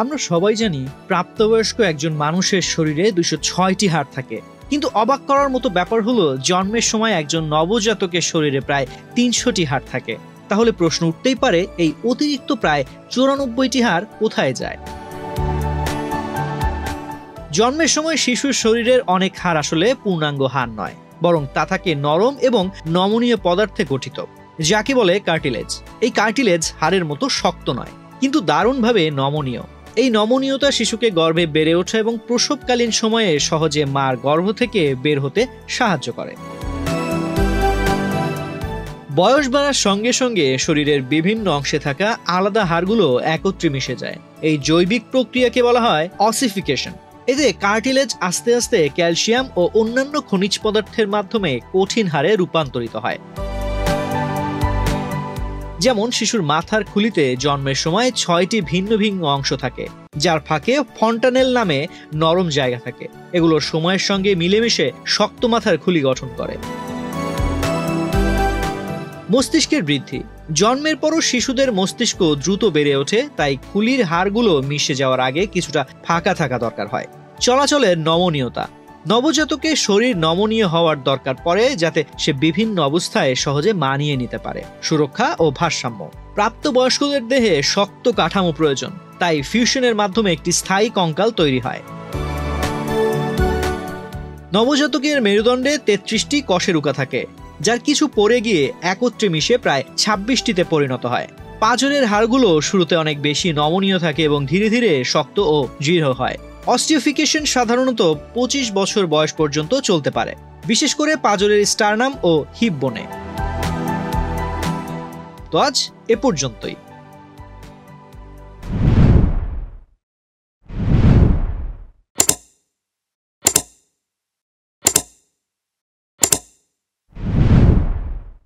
আমরা সবাই জানি প্রাপ্তবয়স্ক একজন মানুষের শরীরে 206টি হাড় থাকে, কিন্তু অবাক করার মতো ব্যাপার হলো জন্মের সময় একজন নবজাতকের শরীরে প্রায় 300টি হাড় থাকে। তাহলে প্রশ্ন উঠতেই পারে, এই অতিরিক্ত প্রায় 94টি হাড় কোথায় যায়? জন্মের সময় শিশুর শরীরের অনেক হাড় আসলে পূর্ণাঙ্গ হাড় নয়, বরং তা থাকে নরম এবং নমনীয় পদার্থে গঠিত, যাকে বলে কার্টিলেজ। এই কার্টিলেজ হাড়ের মতো শক্ত নয়, কিন্তু দারুণভাবে নমনীয়। এই নমনীয়তা শিশুকে গর্ভে বেড়ে ওঠা এবং প্রসবকালীন সময়ে সহজে মার গর্ভ থেকে বের হতে সাহায্য করে। বয়স বাড়ার সঙ্গে সঙ্গে শরীরের বিভিন্ন অংশে থাকা আলাদা হাড়গুলো একত্রে মিশে যায়। এই জৈবিক প্রক্রিয়াকে বলা হয় অসিফিকেশন। এতে কার্টিলেজ আস্তে আস্তে ক্যালসিয়াম ও অন্যান্য খনিজ পদার্থের মাধ্যমে কঠিন হাড়ে রূপান্তরিত হয়। যেমন শিশুর মাথার খুলিতে জন্মের সময় 6টি ভিন্ন ভিন্ন অংশ থাকে, যার ফাঁকে ফন্টানেল নামে নরম জায়গা থাকে। এগুলো সময়ের সঙ্গে মিলেমিশে শক্ত মাথার খুলি গঠন করে। মস্তিষ্কের বৃদ্ধি। জন্মের পরও শিশুদের মস্তিষ্ক দ্রুত বেড়ে ওঠে, তাই খুলির হাড়গুলো মিশে যাওয়ার আগে কিছুটা ফাঁকা থাকা দরকার হয়। চলাচলের নমনীয়তা। নবজাতকের শরীর নমনীয় হওয়ার দরকার পড়ে, যাতে সে বিভিন্ন অবস্থায় সহজে মানিয়ে নিতে পারে। সুরক্ষা ও ভারসাম্য। প্রাপ্তবয়স্কদের দেহে শক্ত কাঠামো প্রয়োজন, তাই ফিউশনের মাধ্যমে একটি স্থায়ী কঙ্কাল তৈরি হয়। নবজাতকের মেরুদণ্ডে 33টি কশেরুকা থাকে, যার কিছু পড়ে গিয়ে একত্রে মিশে প্রায় 26টিতে পরিণত হয়। পাঁজরের হাড়গুলো শুরুতে অনেক বেশি নমনীয় থাকে এবং ধীরে ধীরে শক্ত ও দৃঢ় হয়। অস্টিওফিকেশন সাধারণত 25 বছর বয়স পর্যন্ত চলতে পারে, বিশেষ করে পাঁজরের স্টার্নাম ও হিপ বোনে। তো আজ এ পর্যন্তই।